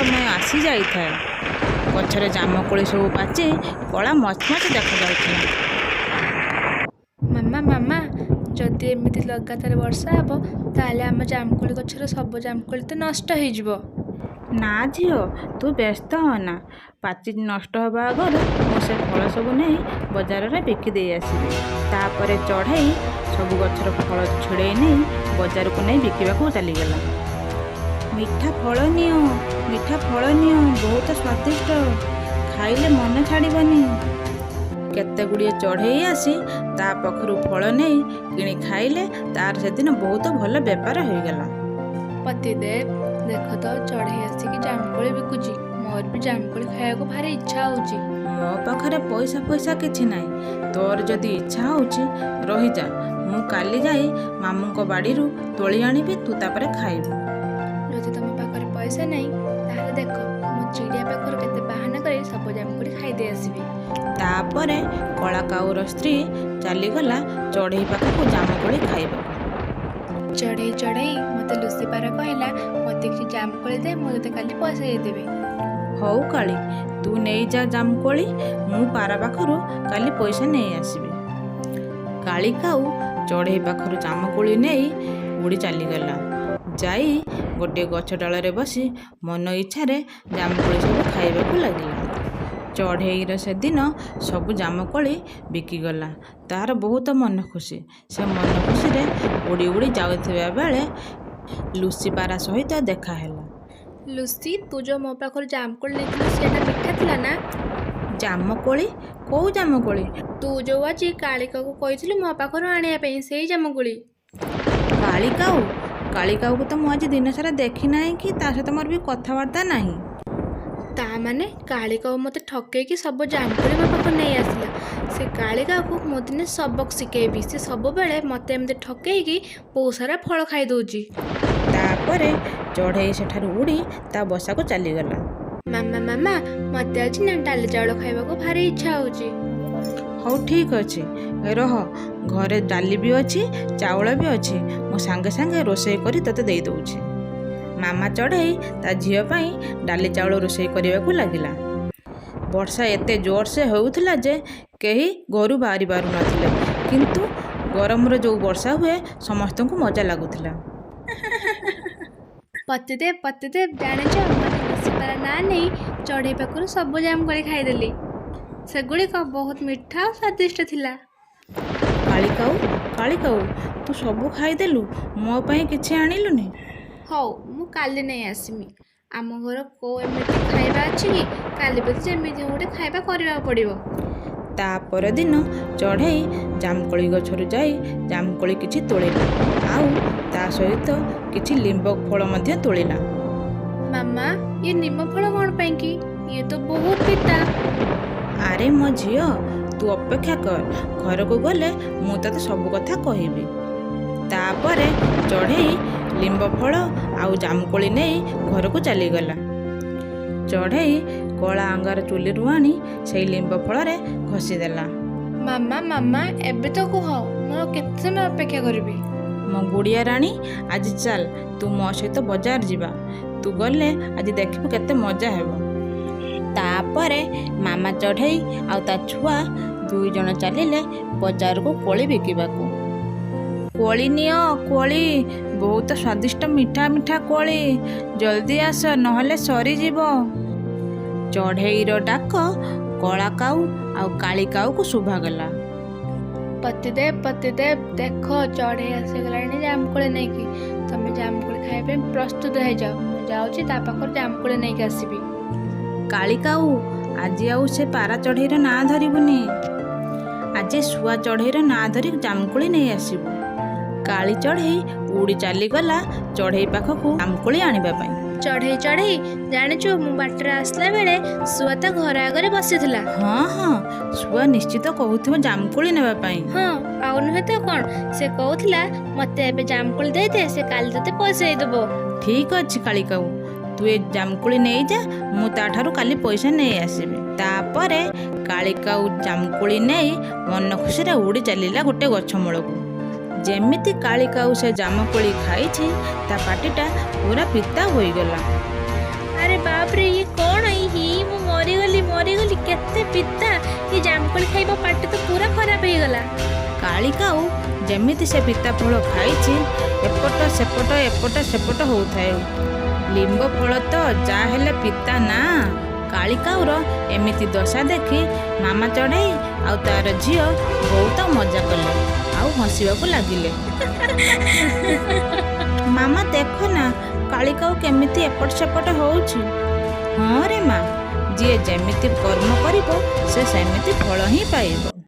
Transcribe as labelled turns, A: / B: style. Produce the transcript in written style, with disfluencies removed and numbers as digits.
A: ସମୟ ଆସି ଯାଇଥାଏ। ଗଛରେ ଜାମୁକୋଳି ସବୁ ପାଚି କଳା ମଚମଚ ଦେଖାଯାଉଥିଲା।
B: ମାମା ମାମା ଯଦି ଏମିତି ଲଗାତାର ବର୍ଷା ହେବ ତାହେଲେ ଆମ ଜାମୁକୋଳି ଗଛର ସବୁ ଜାମୁକୋଳି ତ ନଷ୍ଟ ହେଇଯିବ।
A: ନା ଝିଅ, ତୁ ବ୍ୟସ୍ତ ହନା। ପାଚି ନଷ୍ଟ ହେବା ଆଗରୁ ମୁଁ ସେ ଫଳ ସବୁ ନେଇ ବଜାରରେ ବିକି ଦେଇ ଆସିବି। ତାପରେ ଚଢ଼େଇ ସବୁ ଗଛର ଫଳ ଛିଡ଼େଇ ନେଇ ବଜାରକୁ ନେଇ ବିକିବାକୁ ଚାଲିଗଲା। ମିଠା ଫଳ ନିଅ, ମିଠା ଫଳ ନିଅ, ବହୁତ ସ୍ୱାଦିଷ୍ଟ, ଖାଇଲେ ମନ ଛାଡ଼ିବନି। କେତେ ଗୁଡ଼ିଏ ଚଢ଼େଇ ଆସି ତା ପାଖରୁ ଫଳ ନେଇ କିଣି ଖାଇଲେ। ତାର ସେଦିନ ବହୁତ ଭଲ ବେପାର ହୋଇଗଲା।
B: ପତିଦେବ, ଦେଖ ତ ଚଢ଼େଇ ଆସିକି ଜାମୁକୋଳି ବିକୁଛି। ମୋର ବି ଜାମୁକୋଳି ଖାଇବାକୁ ଭାରି ଇଚ୍ଛା ହେଉଛି।
A: ମୋ ପାଖରେ ପଇସା କିଛି ନାହିଁ। ତୋର ଯଦି ଇଚ୍ଛା ହେଉଛି ରହିଯା, ମୁଁ କାଲି ଯାଇ ମାମୁଙ୍କ ବାଡ଼ିରୁ ତୋଳି ଆଣିବି, ତୁ ତାପରେ ଖାଇବୁ।
B: ଯଦି ତମ ପାଖରେ ପଇସା ନାହିଁ ତାହେଲେ ଦେଖ, ମୁଁ ଚିଡ଼ିଆ ପାଖରୁ କେତେ ବାହାନା କରି ସବୁ ଜାମୁକୋଳି ଖାଇଦେଇ ଆସିବି।
A: ତାପରେ କଳା କାଉର ସ୍ତ୍ରୀ ଚାଲିଗଲା ଚଢ଼େଇ ପାଖକୁ ଜାମୁକୋଳି ଖାଇବାକୁ।
B: ଚଢ଼େଇ ଚଢ଼େଇ ମୋତେ ଲୁସି ପାରା କହିଲା, ମୋତେ କିଛି ଜାମୁକୋଳି ଦେ, ମୁଁ ତୋତେ କାଲି ପଇସା ଦେଇଦେବି।
A: ହଉ କାଳି, ତୁ ନେଇଯା ଜାମୁକୋଳି, ମୁଁ ପାରା ପାଖରୁ କାଲି ପଇସା ନେଇ ଆସିବି। କାଳି କାଉ ଚଢ଼େଇ ପାଖରୁ ଜାମୁକୋଳି ନେଇ ଉଡ଼ି ଚାଲିଗଲା। ଯାଇ ଗୋଟିଏ ଗଛ ଡାଳରେ ବସି ମନ ଇଚ୍ଛାରେ ଜାମୁକୋଳି ସବୁ ଖାଇବାକୁ ଲାଗିଲା। ଚଢ଼େଇର ସେଦିନ ସବୁ ଜାମୁକୋଳି ବିକିଗଲା। ତାର ବହୁତ ମନ ଖୁସି। ସେ ମନ ଖୁସିରେ ଉଡ଼ି ଉଡ଼ି ଯାଉଥିବା ବେଳେ ଲୁସି ପାରା ସହିତ ଦେଖା ହେଲା।
B: ଲୁସି, ତୁ ଯେଉଁ ମୋ ପାଖରୁ ଜାମୁକୋଳି ନେଇଥିଲୁ ସେଇଟା ମିଠା ଥିଲା ନା?
A: ଜାମୁକୋଳି? କୋଉ ଜାମୁକୋଳି?
B: ତୁ ଯେଉଁ ଆଜି କାଳିକାକୁ କହିଥିଲୁ ମୋ ପାଖରୁ ଆଣିବା ପାଇଁ, ସେଇ ଜାମୁକୋଳି।
A: କାଳି କାଉ? କାଳି କାଉକୁ ତ ମୁଁ ଆଜି ଦିନସାରା ଦେଖି ନାହିଁ, କି ତା ସହିତ ମୋର ବି କଥାବାର୍ତ୍ତା ନାହିଁ।
B: ତା ମାନେ କାଳିକାକୁ ମୋତେ ଠକେଇକି ସବୁ ଜାମୁକୋଳି ମୋ ପାଖକୁ ନେଇ ଆସିଲା। ସେ କାଳିକାକୁ ମୁଁ ଦିନେ ସବକ ଶିଖେଇବି। ସେ ସବୁବେଳେ ମୋତେ ଏମିତି ଠକେଇକି ବହୁତ ସାରା ଫଳ ଖାଇ ଦେଉଛି।
A: ତାପରେ ଚଢ଼େଇ ସେଠାରୁ ଉଡ଼ି ତା ବସାକୁ ଚାଲିଗଲା।
B: ମାମା ମାମା, ମୋତେ ଆଜି ନା ଡାଲି ଚାଉଳ ଖାଇବାକୁ ଭାରି ଇଚ୍ଛା ହେଉଛି।
A: ହଉ ଠିକ୍ ଅଛି, ରହ, ଘରେ ଡାଲି ବି ଅଛି, ଚାଉଳ ବି ଅଛି। ମୁଁ ସାଙ୍ଗେ ସାଙ୍ଗେ ରୋଷେଇ କରି ତୋତେ ଦେଇ ଦେଉଛି। ମାମା ଚଢ଼େଇ ତା ଝିଅ ପାଇଁ ଡାଲି ଚାଉଳ ରୋଷେଇ କରିବାକୁ ଲାଗିଲା। ବର୍ଷା ଏତେ ଜୋରସେ ହେଉଥିଲା ଯେ କେହି ଘରୁ ବାହାରି ପାରୁନଥିଲେ, କିନ୍ତୁ ଗରମରେ ଯେଉଁ ବର୍ଷା ହୁଏ ସମସ୍ତଙ୍କୁ ମଜା ଲାଗୁଥିଲା।
B: ପତିଦେବ ପତିଦେବ, ଜାଣିଛ ମୁଁ ଆଜି ଲୁସି ପାରା ନାଁ ନେଇ ଚଢ଼େଇ ପାଖରୁ ସବୁ ଜାମୁକୋଳି ଖାଇଦେଲି। ସେଗୁଡ଼ିକ ବହୁତ ମିଠା ଆଉ ସ୍ୱାଦିଷ୍ଟ ଥିଲା।
A: କାଳି କାଉ, ତୁ ସବୁ ଖାଇଦେଲୁ, ମୋ ପାଇଁ କିଛି ଆଣିଲୁନି?
B: ହଉ, ମୁଁ କାଲି ନେଇ ଆସିମି। ଆମ ଘର କୋଉ ଏମିତି ଖାଇବା ଅଛି କି? କାଲି ବୋଧେ ଯେମିତି ଗୋଟେ ଖାଇବା କରିବାକୁ ପଡ଼ିବ।
A: ତା ପରଦିନ ଚଢ଼େଇ ଜାମୁକୋଳି ଗଛରୁ ଯାଇ ଜାମୁକୋଳି କିଛି ତୋଳିଲା, ଆଉ ତା ସହିତ କିଛି ଲିମ୍ବ ଫଳ ମଧ୍ୟ ତୋଳିଲା।
B: ମାମା, ଇଏ ନିମ ଫଳ କ'ଣ ପାଇଁ କି? ଇଏ ତ ବହୁତ ପିତା।
A: ଆରେ ମୋ ଝିଅ, ତୁ ଅପେକ୍ଷା କର, ଘରକୁ ଗଲେ ମୁଁ ତୋତେ ସବୁ କଥା କହିବି। ତାପରେ ଚଢ଼େଇ ଲିମ୍ବ ଫଳ ଆଉ ଜାମୁକୋଳି ନେଇ ଘରକୁ ଚାଲିଗଲା। ଚଢ଼େଇ କଳା ଅଙ୍ଗାର ଚୁଲିରୁ ଆଣି ସେଇ ଲିମ୍ବ ଫଳରେ ଘଷିଦେଲା।
B: ମାମା ମାମା, ଏବେ ତ କୁହ, ମୁଁ କେତେ ସମୟ ଅପେକ୍ଷା କରିବି?
A: ମୋ ଗୁଡ଼ିଆ ରାଣୀ, ଆଜି ଚାଲ, ତୁ ମୋ ସହିତ ବଜାର ଯିବା। ତୁ ଗଲେ ଆଜି ଦେଖିବୁ କେତେ ମଜା ହେବ। ତାପରେ ମାମା ଚଢ଼େଇ ଆଉ ତା ଛୁଆ ଦୁଇ ଜଣ ଚାଲିଲେ ବଜାରକୁ କୋଳି ବିକିବାକୁ। କୋଳି ନିଅ, କୋଳି, ବହୁତ ସ୍ୱାଦିଷ୍ଟ ମିଠା ମିଠା କୋଳି, ଜଲ୍ଦି ଆସ ନହେଲେ ସରିଯିବ। ଚଢ଼େଇର ଡାକ କଳା କାଉ ଆଉ କାଳି କାଉକୁ ଶୁଭାଗଲା।
B: ପତିଦେବ ପତିଦେବ, ଦେଖ ଚଢ଼େଇ ଆସିଗଲାଣି ଜାମୁକୋଳି ନେଇକି। ତମେ ଜାମୁକୋଳି ଖାଇବା ପାଇଁ ପ୍ରସ୍ତୁତ ହେଇଯାଅ। ମୁଁ ଯାଉଛି ତା ପାଖରୁ ଜାମୁକୋଳି ନେଇକି ଆସିବି।
A: କାଳି କାଉ, ଆଜି ଆଉ ସେ ପାରା ଚଢ଼େଇର ନାଁ ଧରିବୁନି। ଆଜି ଶୁଆ ଚଢ଼େଇର ନାଁ ଧରି ଜାମୁକୋଳି ନେଇ ଆସିବୁ। କାଳି ଚଢ଼େଇ ଉଡ଼ି ଚାଲିଗଲା ଚଢ଼େଇ ପାଖକୁ ଜାମୁକୋଳି ଆଣିବା ପାଇଁ।
B: ଚଢ଼େଇ ଚଢ଼େଇ, ଜାଣିଛୁ ମୁଁ ବାଟରେ ଆସିଲା ବେଳେ ଶୁଆ ତା ଘର ଆଗରେ ବସିଥିଲା।
A: ହଁ, ଶୁଆ ନିଶ୍ଚିତ କହୁଥିବ ଜାମୁକୋଳି ନେବା ପାଇଁ।
B: ହଁ, ଆଉ ନୁହେଁ ତ କ'ଣ? ସେ କହୁଥିଲା ମୋତେ ଏବେ ଜାମୁକୋଳି ଦେଇଦେ, ସେ କାଲି ତୋତେ ପଇସା ଦେଇଦେବ।
A: ଠିକ୍ ଅଛି କାଳି କାଉ, ତୁ ଏ ଜାମୁକୋଳି ନେଇଯା, ମୁଁ ତାଠାରୁ କାଲି ପଇସା ନେଇ ଆସିବି। ତାପରେ କାଳି କାଉ ଜାମୁକୋଳି ନେଇ ମନ ଖୁସିରେ ଉଡ଼ି ଚାଲିଲା ଗୋଟେ ଗଛ ମୂଳକୁ। ଯେମିତି କାଳି କାଉ ସେ ଜାମୁକୋଳି ଖାଇଛି, ତା ପାଟିଟା ପୁରା ପିତା ହୋଇଗଲା।
B: ଆରେ ବାପ ବାପରେ ଇଏ କ'ଣ ମୁଁ ମରିଗଲି କେତେ ପିତା। ଏ ଜାମୁକୋଳି ଖାଇବା ପାଟି ତ ପୁରା ଖରାପ ହେଇଗଲା।
A: କାଳି କାଉ ଯେମିତି ସେ ପିତା ଫଳ ଖାଇଛି ଏପଟ ସେପଟ ହେଉଥାଏ। ଲିମ୍ବ ଫଳ ତ ଯାହା ହେଲେ ପିତା ନା। କାଳି କାଉର ଏମିତି ଦଶା ଦେଖି ମାମା ଚଢ଼େଇ ଆଉ ତାର ଝିଅ ବହୁତ ମଜା କଲେ ଆଉ ହସିବାକୁ ଲାଗିଲେ। ମାମା ଦେଖ ନା କାଳି କାଉ କେମିତି ଏପଟ ସେପଟ ହେଉଛି। ହଁ ରେ ମା, ଯିଏ ଯେମିତି କର୍ମ କରିବ ସେ ସେମିତି ଫଳ ହିଁ ପାଇବ।